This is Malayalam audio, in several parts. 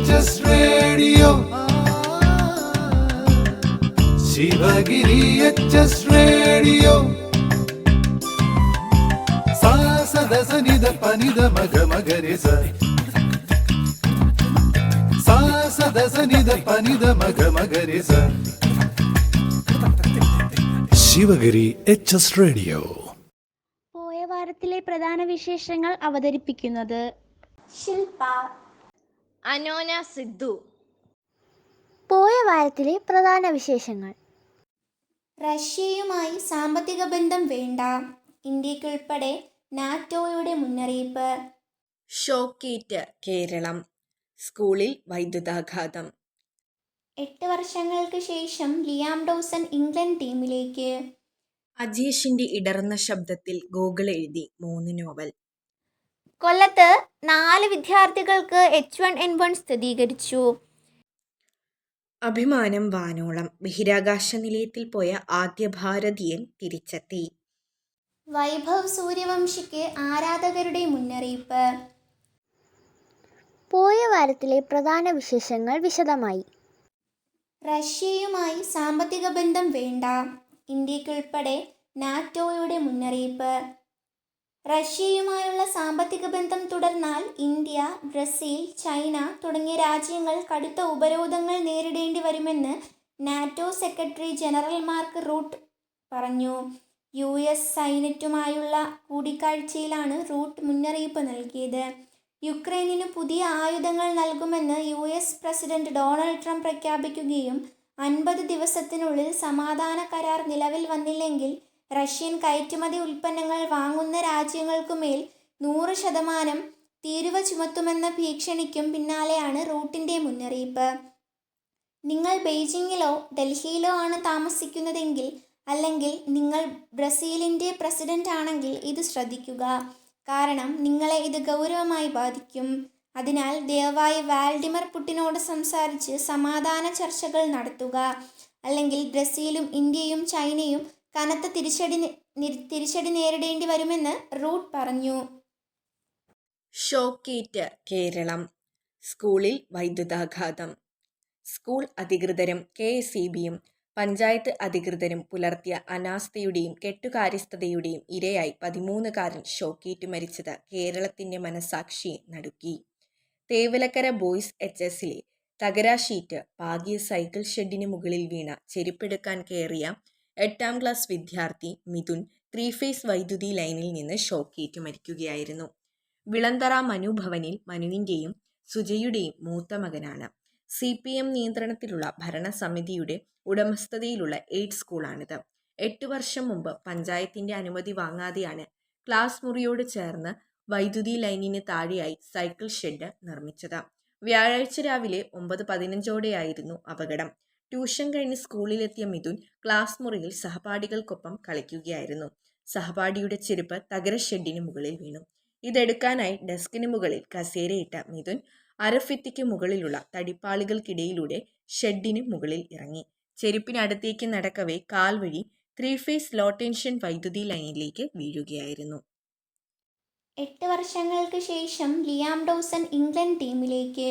HS Radio. Sivagiri HS Radio. സാസദസനിധ പനിധ മഗ മഗരിസ. സാസദസനിധ പനിധ മഗ മഗരിസ. Sivagiri HS Radio. പോയ വാരത്തിലെ പ്രധാന വിശേഷങ്ങൾ അവതരിപ്പിക്കുന്നത് ശില്പ, അനോന സിദ്ധു. പോയ വാരത്തിലെ പ്രധാന വിശേഷങ്ങൾ. റഷ്യയുമായി സാമ്പത്തിക ബന്ധം വേണ്ട, ഇന്ത്യക്കുൾപ്പെടെ നാറ്റോയുടെ മുന്നറിയിപ്പ്. ഷോക്കേറ്റ് കേരളം, സ്കൂളിൽ വൈദ്യുതാഘാതം. 8 വർഷങ്ങൾക്ക് ശേഷം ലിയാം ഡോസൺ ഇംഗ്ലണ്ട് ടീമിലേക്ക്. അജീഷിന്റെ ഇടർന്ന ശബ്ദത്തിൽ ഗൂഗിൾ എഴുതി 3 നോവൽ. കൊല്ലത്ത് 4 വിദ്യാർത്ഥികൾക്ക് H1N1 സ്ഥിരീകരിച്ചു. അഭിമാനം വാനോളം, ബഹിരാകാശ നിലയത്തിൽ പോയ ആദ്യ ഭാരതീയൻ തിരിച്ചെത്തി. വൈഭവ് സൂര്യവംശിക്ക് ആരാധകരുടെ മുന്നറിയിപ്പ്. പോയ വാരത്തിലെ പ്രധാന വിശേഷങ്ങൾ വിശദമായി. റഷ്യയുമായി സാമ്പത്തിക ബന്ധം വേണ്ട, ഇന്ത്യക്കുൾപ്പെടെ നാറ്റോയുടെ മുന്നറിയിപ്പ്. റഷ്യയുമായുള്ള സാമ്പത്തിക ബന്ധം തുടർന്നാൽ ഇന്ത്യ, ബ്രസീൽ, ചൈന തുടങ്ങിയ രാജ്യങ്ങൾ കടുത്ത ഉപരോധങ്ങൾ നേരിടേണ്ടി വരുമെന്ന് NATO secretary general Mark Rutte പറഞ്ഞു. US സൈന്യവുമായുള്ള കൂടിക്കാഴ്ചയിലാണ് റൂട്ട് മുന്നറിയിപ്പ് നൽകിയത്. യുക്രൈനിന് പുതിയ ആയുധങ്ങൾ നൽകുമെന്ന് US പ്രസിഡന്റ് ഡൊണാൾഡ് ട്രംപ് പ്രഖ്യാപിക്കുകയും 50 ദിവസത്തിനുള്ളിൽ സമാധാന കരാർ നിലവിൽ വന്നില്ലെങ്കിൽ റഷ്യൻ കയറ്റുമതി ഉൽപ്പന്നങ്ങൾ വാങ്ങുന്ന രാജ്യങ്ങൾക്കുമേൽ 100% തീരുവ ചുമത്തുമെന്ന ഭീഷണിക്കും പിന്നാലെയാണ് റൂട്ടിൻ്റെ മുന്നറിയിപ്പ്. നിങ്ങൾ ബെയ്ജിങ്ങിലോ ഡൽഹിയിലോ ആണ് താമസിക്കുന്നതെങ്കിൽ, അല്ലെങ്കിൽ നിങ്ങൾ ബ്രസീലിൻ്റെ പ്രസിഡന്റ് ആണെങ്കിൽ ഇത് ശ്രദ്ധിക്കുക. കാരണം നിങ്ങളെ ഇത് ഗൗരവമായി ബാധിക്കും. അതിനാൽ ദയവായി വ്ളാഡിമിർ പുടിനോട് സംസാരിച്ച് സമാധാന ചർച്ചകൾ നടത്തുക. അല്ലെങ്കിൽ ബ്രസീലും ഇന്ത്യയും ചൈനയും കനത്ത തിരിച്ചടി നേരിടേണ്ടി വരുമെന്ന് റൂട്ട് പറഞ്ഞു. ഷോക്കേറ്റ് കേരളം, സ്കൂളിൽ വൈദ്യുതാഘാതം. സ്കൂൾ അധികൃതരും KSEBയും പഞ്ചായത്ത് അധികൃതരും പുലർത്തിയ അനാസ്ഥയുടെയും കെട്ടുകാര്യസ്ഥതയുടെയും ഇരയായി 13കാരൻ ഷോക്കേറ്റ് മരിച്ചത് കേരളത്തിന്റെ മനസാക്ഷിയെ നടുക്കി. തേവലക്കര ബോയ്സ് HSലെ തകര ഷീറ്റ് പാകിയ സൈക്കിൾ ഷെഡിന് മുകളിൽ വീണ ചെരുപ്പെടുക്കാൻ കയറിയ 8ാം ക്ലാസ് വിദ്യാർത്ഥി മിഥുൻ 3 ഫേസ് വൈദ്യുതി ലൈനിൽ നിന്ന് ഷോക്കേറ്റ് മരിക്കുകയായിരുന്നു. വിളന്തറ മനുഭവനിൽ മനുവിൻ്റെയും സുജയുടെയും മൂത്ത മകനാണ്. CPM നിയന്ത്രണത്തിലുള്ള ഭരണസമിതിയുടെ ഉടമസ്ഥതയിലുള്ള എയ്ഡ് സ്കൂളാണിത്. 8 വർഷം മുമ്പ് പഞ്ചായത്തിന്റെ അനുമതി വാങ്ങാതെയാണ് ക്ലാസ് മുറിയോട് ചേർന്ന് വൈദ്യുതി ലൈനിന് താഴെയായി സൈക്കിൾ ഷെഡ് നിർമ്മിച്ചത്. വ്യാഴാഴ്ച രാവിലെ 9:15ഓടെയായിരുന്നു അപകടം. ട്യൂഷൻ കഴിഞ്ഞ് സ്കൂളിലെത്തിയ മിഥുൻ ക്ലാസ് മുറിയിൽ സഹപാഠികൾക്കൊപ്പം കളിക്കുകയായിരുന്നു. സഹപാഠിയുടെ ചെരുപ്പ് തകര ഷെഡിന് മുകളിൽ വീണു. ഇതെടുക്കാനായി ഡെസ്കിന് മുകളിൽ കസേരയിട്ട മിഥുൻ അരഫിത്തിക്ക് മുകളിലുള്ള തടിപ്പാളികൾക്കിടയിലൂടെ ഷെഡിന് മുകളിൽ ഇറങ്ങി. ചെരുപ്പിനടുത്തേക്ക് നടക്കവേ കാൽ വഴി 3 ഫേസ് ലോ ടെൻഷൻ വൈദ്യുതി ലൈനിലേക്ക് വീഴുകയായിരുന്നു. 8 വർഷങ്ങൾക്ക് ശേഷം ലിയാം ഡോസൺ ഇംഗ്ലണ്ട് ടീമിലേക്ക്.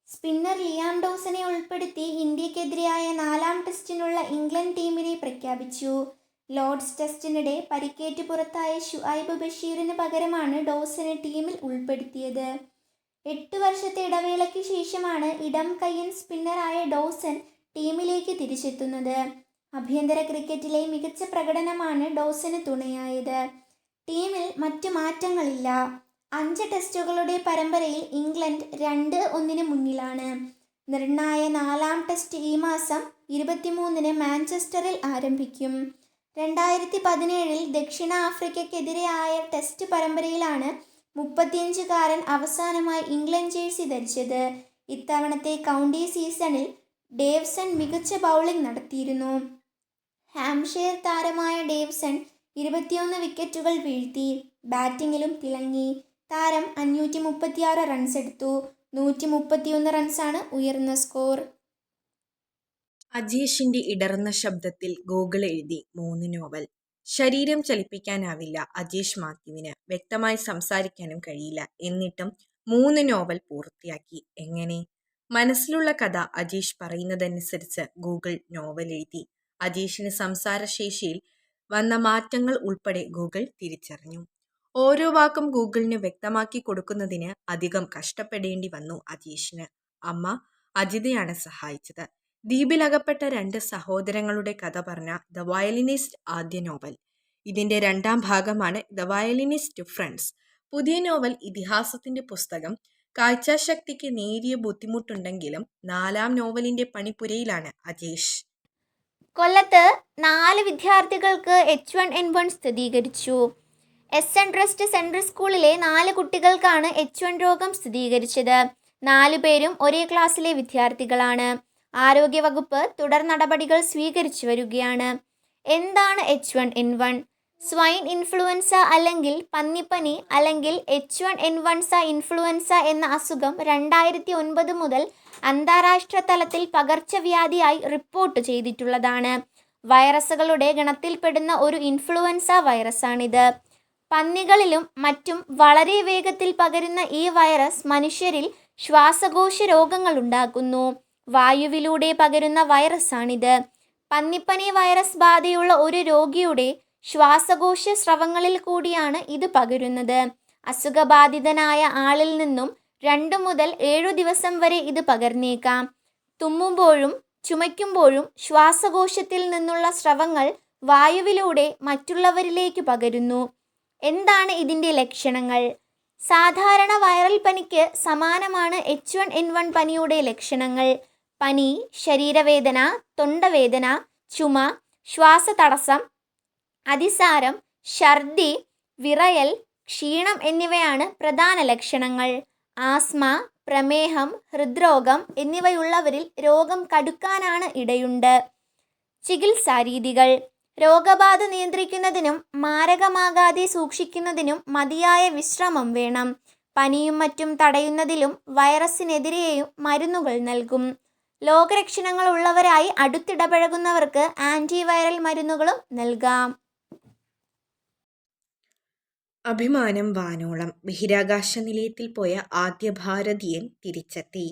സ്പിന്നർ ലിയാം ഡോസനെ ഉൾപ്പെടുത്തി ഇന്ത്യക്കെതിരായ 4ാം ടെസ്റ്റിനുള്ള ഇംഗ്ലണ്ട് ടീമിനെ പ്രഖ്യാപിച്ചു. ലോർഡ്സ് ടെസ്റ്റിനിടെ പരിക്കേറ്റ് പുറത്തായ ഷുഐബ് ബഷീറിന് പകരമാണ് ഡോസനെ ടീമിൽ ഉൾപ്പെടുത്തിയത്. 8 വർഷത്തെ ഇടവേളയ്ക്ക് ശേഷമാണ് ഇടം കയ്യൻ സ്പിന്നറായ ഡോസൻ ടീമിലേക്ക് തിരിച്ചെത്തുന്നത്. ആഭ്യന്തര ക്രിക്കറ്റിലെ മികച്ച പ്രകടനമാണ് ഡോസന് തുണയായത്. ടീമിൽ മറ്റു മാറ്റങ്ങളില്ല. 5 ടെസ്റ്റുകളുടെ പരമ്പരയിൽ ഇംഗ്ലണ്ട് 2-1 മുന്നിലാണ്. നിർണായ 4ാം ടെസ്റ്റ് ഈ മാസം 23 മാഞ്ചസ്റ്ററിൽ ആരംഭിക്കും. 2017 ദക്ഷിണാഫ്രിക്കയ്ക്കെതിരായ ടെസ്റ്റ് പരമ്പരയിലാണ് 35കാരൻ അവസാനമായി ഇംഗ്ലണ്ട് ജേഴ്സി ധരിച്ചത്. ഇത്തവണത്തെ കൗണ്ടി സീസണിൽ ഡേവ്സൺ മികച്ച ബൗളിംഗ് നടത്തിയിരുന്നു. ഹാംഷെയർ താരമായ ഡേവ്സൺ 21 വിക്കറ്റുകൾ വീഴ്ത്തി. ബാറ്റിങ്ങിലും തിളങ്ങി. താരം 536 റൺസ് എടുത്തു. 131 റൺസാണ് ഉയർന്ന സ്കോർ. അജീഷിന്റെ ഇടർന്ന ശബ്ദത്തിൽ ഗൂഗിൾ എഴുതി 3 നോവൽ. ശരീരം ചലിപ്പിക്കാനാവില്ല അജീഷ് മാത്യുവിന്. വ്യക്തമായി സംസാരിക്കാനും കഴിയില്ല. എന്നിട്ടും 3 നോവൽ പൂർത്തിയാക്കി. എങ്ങനെ? മനസ്സിലുള്ള കഥ അജീഷ് പറയുന്നതനുസരിച്ച് ഗൂഗിൾ നോവൽ എഴുതി. അജീഷിന് സംസാരശേഷിയിൽ വന്ന മാറ്റങ്ങൾ ഉൾപ്പെടെ ഗൂഗിൾ തിരിച്ചറിഞ്ഞു. ഓരോ വാക്കും ഗൂഗിളിന് വ്യക്തമാക്കി കൊടുക്കുന്നതിന് അധികം കഷ്ടപ്പെടേണ്ടി വന്നു അജീഷിന്. അമ്മ അജിതയാണ് സഹായിച്ചത്. ദ്വീപിലകപ്പെട്ട 2 സഹോദരങ്ങളുടെ കഥ പറഞ്ഞ ദ വയലിനിസ്റ്റ് ആദ്യ നോവൽ. ഇതിന്റെ 2ാം ഭാഗമാണ് ദ വയലിനിസ്റ്റ് ഫ്രണ്ട്സ്. പുതിയ നോവൽ ഇതിഹാസത്തിന്റെ പുസ്തകം. കാഴ്ചാശക്തിക്ക് നേരിയ ബുദ്ധിമുട്ടുണ്ടെങ്കിലും 4ാം നോവലിന്റെ പണിപ്പുരയിലാണ് അജീഷ്. കൊല്ലത്ത് 4 വിദ്യാർത്ഥികൾക്ക് H1N1 സ്ഥിരീകരിച്ചു. SN ട്രസ്റ്റ് സെൻട്രൽ സ്കൂളിലെ 4 കുട്ടികൾക്കാണ് H1 രോഗം സ്ഥിരീകരിച്ചത്. 4 പേരും ഒരേ ക്ലാസ്സിലെ വിദ്യാർത്ഥികളാണ്. ആരോഗ്യവകുപ്പ് തുടർ നടപടികൾ സ്വീകരിച്ചു വരികയാണ്. എന്താണ് H1N1? സ്വൈൻ ഇൻഫ്ലുവൻസ അല്ലെങ്കിൽ പന്നിപ്പനി അല്ലെങ്കിൽ H1N1 ഇൻഫ്ലുവൻസ എന്ന അസുഖം 2009 മുതൽ അന്താരാഷ്ട്ര തലത്തിൽ പകർച്ചവ്യാധിയായി റിപ്പോർട്ട് ചെയ്തിട്ടുള്ളതാണ്. വൈറസുകളുടെ ഗണത്തിൽപ്പെടുന്ന ഒരു ഇൻഫ്ലുവൻസ വൈറസാണിത്. പന്നികളിലും മറ്റും വളരെ വേഗത്തിൽ പകരുന്ന ഈ വൈറസ് മനുഷ്യരിൽ ശ്വാസകോശ രോഗങ്ങൾ ഉണ്ടാക്കുന്നു. വായുവിലൂടെ പകരുന്ന വൈറസാണിത്. പന്നിപ്പനി വൈറസ് ബാധയുള്ള ഒരു രോഗിയുടെ ശ്വാസകോശ സ്രവങ്ങളിൽ കൂടിയാണ് ഇത് പകരുന്നത്. അസുഖബാധിതനായ ആളിൽ നിന്നും 2 മുതൽ 7 ദിവസം വരെ ഇത് പകർന്നേക്കാം. തുമ്മുമ്പോഴും ചുമയ്ക്കുമ്പോഴും ശ്വാസകോശത്തിൽ നിന്നുള്ള സ്രവങ്ങൾ വായുവിലൂടെ മറ്റുള്ളവരിലേക്ക് പകരുന്നു. എന്താണ് ഇതിൻ്റെ ലക്ഷണങ്ങൾ? സാധാരണ വൈറൽ പനിക്ക് സമാനമാണ് H1N1 പനിയുടെ ലക്ഷണങ്ങൾ. പനി, ശരീരവേദന, തൊണ്ടവേദന, ചുമ, ശ്വാസതടസ്സം, അതിസാരം, ഛർദി, വിറയൽ, ക്ഷീണം എന്നിവയാണ് പ്രധാന ലക്ഷണങ്ങൾ. ആസ്മ, പ്രമേഹം, ഹൃദ്രോഗം എന്നിവയുള്ളവരിൽ രോഗം കടുക്കാനാണ് ഇടയുണ്ട്. ചികിത്സാരീതികൾ: രോഗബാധ നിയന്ത്രിക്കുന്നതിനും മാരകമാകാതെ സൂക്ഷിക്കുന്നതിനും മതിയായ വിശ്രമം വേണം. പനിയും മറ്റും തടയുന്നതിലും വൈറസിനെതിരെയും മരുന്നുകൾ നൽകും. രോഗലക്ഷണങ്ങൾ ഉള്ളവരായി അടുത്തിടപഴകുന്നവർക്ക് ആൻറ്റിവൈറൽ മരുന്നുകളും നൽകാം. അഭിമാനം വാനോളം. ബഹിരാകാശ നിലയത്തിൽ പോയ ആദ്യ ഭാരതീയൻ തിരിച്ചെത്തി.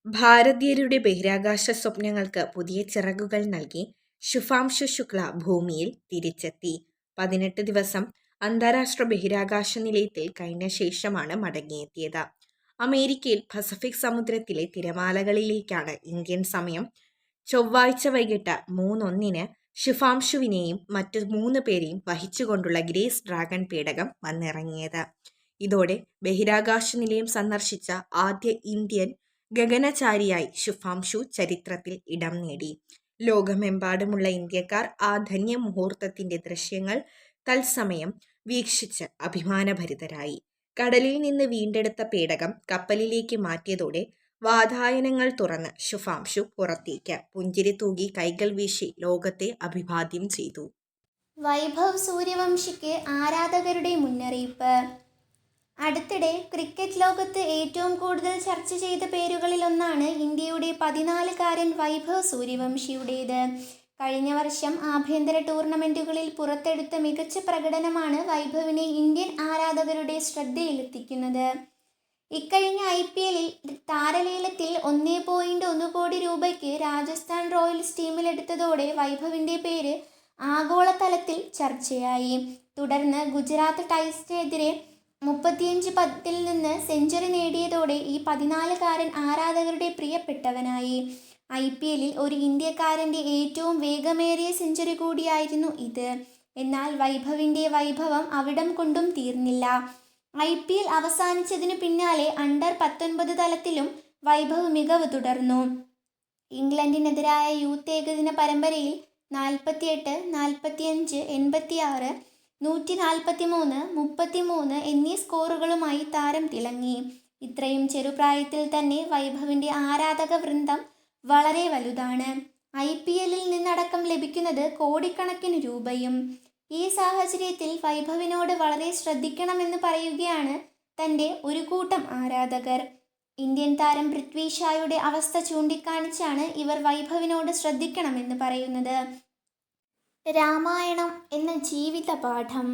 ഭാരതീയരുടെ ബഹിരാകാശ സ്വപ്നങ്ങൾക്ക് പുതിയ ചിറകുകൾ നൽകി ശുഭാംശു ശുക്ല ഭൂമിയിൽ തിരിച്ചെത്തി. 18 ദിവസം അന്താരാഷ്ട്ര ബഹിരാകാശ നിലയത്തിൽ കഴിഞ്ഞ ശേഷമാണ് മടങ്ങിയെത്തിയത്. അമേരിക്കയിൽ പസഫിക് സമുദ്രത്തിലെ തിരമാലകളിലേക്കാണ് ഇന്ത്യൻ സമയം ചൊവ്വാഴ്ച വൈകിട്ട് 3:01 ശുഭാംശുവിനെയും മറ്റു 3 പേരെയും വഹിച്ചുകൊണ്ടുള്ള ഗ്രേസ് ഡ്രാഗൺ പേടകം വന്നിറങ്ങിയത്. ഇതോടെ ബഹിരാകാശ നിലയം സന്ദർശിച്ച ആദ്യ ഇന്ത്യൻ ഗഗനചാരിയായി ശുഭാംശു ചരിത്രത്തിൽ ഇടം നേടി. ലോകമെമ്പാടുമുള്ള ഇന്ത്യക്കാർ ആ ധന്യ മുഹൂർത്തത്തിന്റെ ദൃശ്യങ്ങൾ തത്സമയം വീക്ഷിച്ച് അഭിമാനഭരിതരായി. കടലിൽ നിന്ന് വീണ്ടെടുത്ത പേടകം കപ്പലിലേക്ക് മാറ്റിയതോടെ വാതായനങ്ങൾ തുറന്ന് ശുഭാംശു പുറത്തേക്ക് പുഞ്ചിരി തൂകി കൈകൾ വീശി ലോകത്തെ അഭിവാദ്യം ചെയ്തു. വൈഭവ് സൂര്യവംശിക്ക് ആരാധകരുടെ മുന്നറിയിപ്പ്. അടുത്തിടെ ക്രിക്കറ്റ് ലോകത്ത് ഏറ്റവും കൂടുതൽ ചർച്ച ചെയ്ത പേരുകളിലൊന്നാണ് ഇന്ത്യയുടെ 14-കാരൻ വൈഭവ് സൂര്യവംശിയുടേത്. കഴിഞ്ഞ വർഷം ആഭ്യന്തര ടൂർണമെൻറ്റുകളിൽ പുറത്തെടുത്ത മികച്ച പ്രകടനമാണ് വൈഭവിനെ ഇന്ത്യൻ ആരാധകരുടെ ശ്രദ്ധയിലെത്തിക്കുന്നത്. ഇക്കഴിഞ്ഞ IPLൽ താരലേലത്തിൽ 1.1 കോടി രൂപയ്ക്ക് രാജസ്ഥാൻ റോയൽസ് ടീമിലെടുത്തതോടെ വൈഭവിൻ്റെ പേര് ആഗോളതലത്തിൽ ചർച്ചയായി. തുടർന്ന് ഗുജറാത്ത് ടൈറ്റൻസിനെതിരെ 35 പന്തിൽ നിന്ന് സെഞ്ചുറി നേടിയതോടെ ഈ 14-കാരൻ ആരാധകരുടെ പ്രിയപ്പെട്ടവനായി. IPLൽ ഒരു ഇന്ത്യക്കാരൻ്റെ ഏറ്റവും വേഗമേറിയ സെഞ്ചുറി കൂടിയായിരുന്നു ഇത്. എന്നാൽ വൈഭവിൻ്റെ വൈഭവം അവിടം കൊണ്ടും തീർന്നില്ല. IPL അവസാനിച്ചതിനു പിന്നാലെ അണ്ടർ 19 തലത്തിലും വൈഭവ് മികവ് തുടർന്നു. ഇംഗ്ലണ്ടിനെതിരായ യൂത്ത് ഏകദിന പരമ്പരയിൽ 48, 45, 86, 143, 33 എന്നീ സ്കോറുകളുമായി താരം തിളങ്ങി. ഇത്രയും ചെറുപ്രായത്തിൽ തന്നെ വൈഭവിൻ്റെ ആരാധക വൃന്ദം വളരെ വലുതാണ്. IPLൽ നിന്നടക്കം ലഭിക്കുന്നത് കോടിക്കണക്കിന് രൂപയും. ഈ സാഹചര്യത്തിൽ വൈഭവിനോട് വളരെ ശ്രദ്ധിക്കണമെന്ന് പറയുകയാണ് തൻ്റെ ഒരു കൂട്ടം ആരാധകർ. ഇന്ത്യൻ താരം പൃഥ്വി ഷായുടെ അവസ്ഥ ചൂണ്ടിക്കാണിച്ചാണ് ഇവർ വൈഭവിനോട് ശ്രദ്ധിക്കണമെന്ന് പറയുന്നത്. രാമായണം എന്ന ജീവിത പാഠം.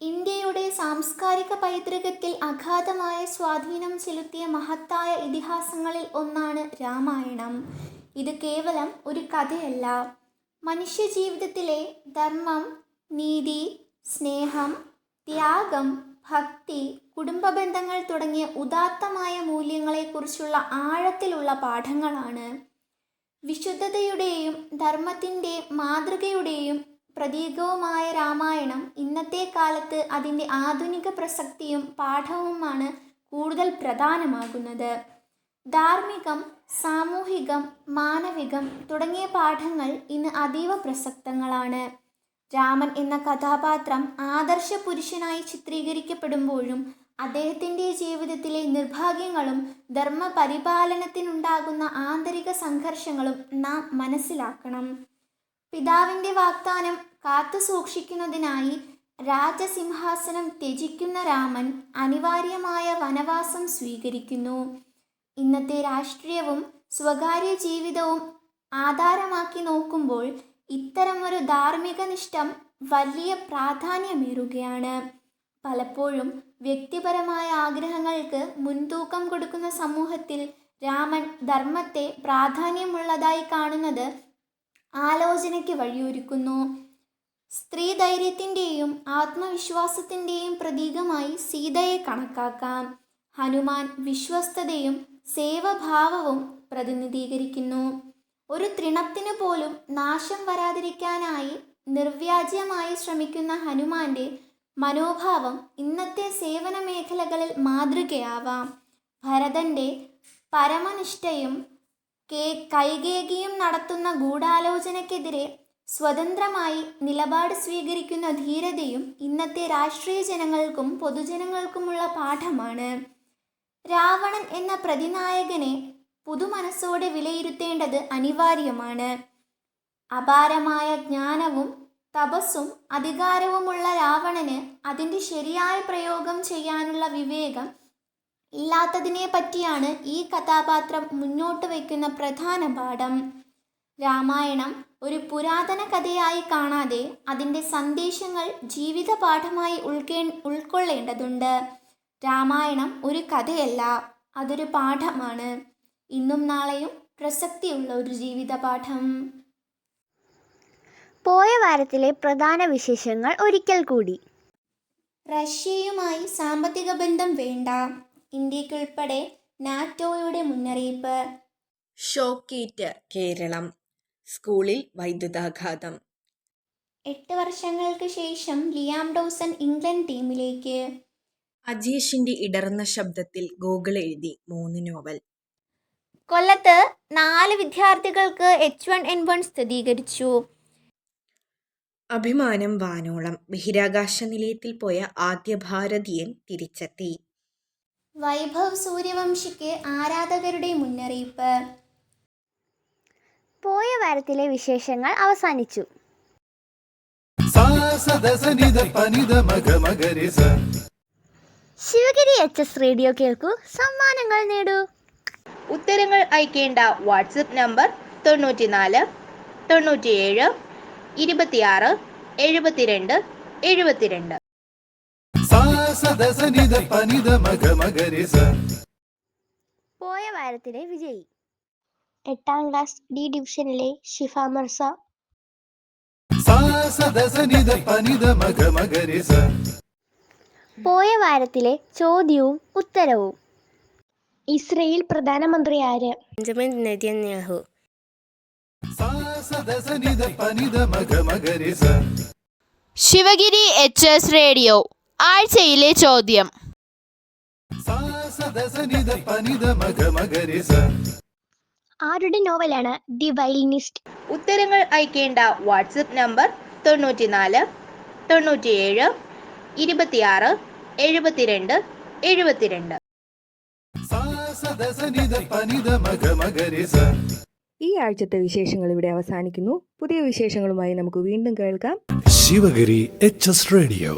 ഇന്ത്യയുടെ സാംസ്കാരിക പൈതൃകത്തിൽ അഗാധമായ സ്വാധീനം ചെലുത്തിയ മഹത്തായ ഇതിഹാസങ്ങളിൽ ഒന്നാണ് രാമായണം. ഇത് കേവലം ഒരു കഥയല്ല, മനുഷ്യജീവിതത്തിലെ ധർമ്മം, നീതി, സ്നേഹം, ത്യാഗം, ഭക്തി, കുടുംബ ബന്ധങ്ങൾ തുടങ്ങിയ ഉദാത്തമായ മൂല്യങ്ങളെക്കുറിച്ചുള്ള ആഴത്തിലുള്ള പാഠങ്ങളാണ്. വിശുദ്ധതയുടെയും ധർമ്മത്തിൻ്റെ മാതൃകയുടെയും പ്രതീകവുമായ രാമായണം ഇന്നത്തെ കാലത്ത് അതിൻ്റെ ആധുനിക പ്രസക്തിയും പാഠവുമാണ് കൂടുതൽ പ്രധാനമാകുന്നത്. ധാർമ്മികം, സാമൂഹികം, മാനവികം തുടങ്ങിയ പാഠങ്ങൾ ഇന്ന് അതീവ പ്രസക്തങ്ങളാണ്. രാമൻ എന്ന കഥാപാത്രം ആദർശ പുരുഷനായി ചിത്രീകരിക്കപ്പെടുമ്പോഴും അദ്ദേഹത്തിൻ്റെ ജീവിതത്തിലെ നിർഭാഗ്യങ്ങളും ധർമ്മപരിപാലനത്തിനുണ്ടാകുന്ന ആന്തരിക സംഘർഷങ്ങളും നാം മനസ്സിലാക്കണം. പിതാവിൻ്റെ വാഗ്ദാനം കാത്തു സൂക്ഷിക്കുന്നതിനായി രാജസിംഹാസനം ത്യജിക്കുന്ന രാമൻ അനിവാര്യമായ വനവാസം സ്വീകരിക്കുന്നു. ഇന്നത്തെ രാഷ്ട്രീയവും സ്വകാര്യ ജീവിതവും ആധാരമാക്കി നോക്കുമ്പോൾ ഇത്തരമൊരു ധാർമ്മിക നിഷ്ഠം വലിയ പ്രാധാന്യമേറുകയാണ്. പലപ്പോഴും വ്യക്തിപരമായ ആഗ്രഹങ്ങൾക്ക് മുൻതൂക്കം കൊടുക്കുന്ന സമൂഹത്തിൽ രാമൻ ധർമ്മത്തെ പ്രാധാന്യമുള്ളതായി കാണുന്നത് ആലോചനയ്ക്ക് വഴിയൊരുക്കുന്നു. സ്ത്രീധൈര്യത്തിൻ്റെയും ആത്മവിശ്വാസത്തിൻ്റെയും പ്രതീകമായി സീതയെ കണക്കാക്കാം. ഹനുമാൻ വിശ്വസ്തതയും സേവഭാവവും പ്രതിനിധീകരിക്കുന്നു. ഒരു തൃണത്തിനു പോലും നാശം വരാതിരിക്കാനായി നിർവ്യാജ്യമായി ശ്രമിക്കുന്ന ഹനുമാന്റെ മനോഭാവം ഇന്നത്തെ സേവന മേഖലകളിൽ മാതൃകയാവാം. ഭരതൻ്റെ പരമനിഷ്ഠയും കൈകേയിയും നടത്തുന്ന ഗൂഢാലോചനയ്ക്കെതിരെ സ്വതന്ത്രമായി നിലപാട് സ്വീകരിക്കുന്ന ധീരതയും ഇന്നത്തെ രാഷ്ട്രീയ ജനങ്ങൾക്കും പൊതുജനങ്ങൾക്കുമുള്ള പാഠമാണ്. രാവണൻ എന്ന പ്രതിനായകനെ പുതുമനസ്സോടെ വിലയിരുത്തേണ്ടത് അനിവാര്യമാണ്. അപാരമായ ജ്ഞാനവും തപസ്സും അധികാരവുമുള്ള രാവണന് അതിൻ്റെ ശരിയായ പ്രയോഗം ചെയ്യാനുള്ള വിവേകം ഇല്ലാത്തതിനെ പറ്റിയാണ് ഈ കഥാപാത്രം മുന്നോട്ട് വയ്ക്കുന്ന പ്രധാന പാഠം. രാമായണം ഒരു പുരാതന കഥയായി കാണാതെ അതിൻ്റെ സന്ദേശങ്ങൾ ജീവിത പാഠമായി ഉൾക്കൊള്ളേണ്ടതുണ്ട്. രാമായണം ഒരു കഥയല്ല, അതൊരു പാഠമാണ്. ഇന്നും നാളെയും പ്രസക്തിയുള്ള ഒരു ജീവിത പാഠം. പോയ വാരത്തിലെ പ്രധാന വിശേഷങ്ങൾ ഒരിക്കൽ കൂടി. റഷ്യയുമായി സാമ്പത്തിക ബന്ധം വേണ്ട, ഇന്ത്യക്കുൾപ്പെടെ നാറ്റോയുടെ മുന്നറിയിപ്പ്. ഷോക്കേറ്റ് കേരളം, സ്കൂളിൽ വൈദ്യുതാഘാതം. 8 വർഷങ്ങൾക്ക് ശേഷം ലിയാം ഡോസൺ ഇംഗ്ലണ്ട് ടീമിലേക്ക്. അജേഷിന്റെ ഇടർന്ന ശബ്ദത്തിൽ ഗൂഗിൾ എഴുതി 3 നോവൽ. കൊല്ലത്ത് 4 വിദ്യാർത്ഥികൾക്ക് H1N1 സ്ഥിരീകരിച്ചു. അഭിമാനം വാനോളം, ബഹിരാകാശ നിലയത്തിൽ പോയ ആദ്യ ഭാരതീയൻ തിരിച്ചെത്തി. വൈഭവ് സൂര്യവംശിക്ക് ആരാധകരുടെ മുന്നറിയിപ്പ്. പോയ വാരത്തിലെ വിശേഷങ്ങൾ അവസാനിച്ചു. ശിവഗിരി HS റേഡിയോ കേൾക്കൂ, സമ്മാനങ്ങൾ നേടൂ. ഉത്തരങ്ങൾ അയക്കേണ്ട വാട്സപ്പ് നമ്പർ 94 97 26 72 72. പോയ വാരത്തിലെ വിജയി 8ാം ക്ലാസ് D ഡിവിഷനിലെ ഷിഫ മർസ. പോയ വാരത്തിലെ ചോദ്യവും ഉത്തരവും. ഇസ്രയേൽ പ്രധാനമന്ത്രി ആര്? Benjamin Netanyahu. Sivagiri HS radio ആഴ്ചയിലെ ചോദ്യം. ആരുടെ നോവലാണ് ദി വയലിനിസ്റ്റ്? ഉത്തരങ്ങൾ അയക്കേണ്ട വാട്സപ്പ് നമ്പർ 94 97 26 72 72. ഈ ആഴ്ചത്തെ വിശേഷങ്ങൾ ഇവിടെ അവസാനിക്കുന്നു. പുതിയ വിശേഷങ്ങളുമായി നമുക്ക് വീണ്ടും കേൾക്കാം. Sivagiri HS radio.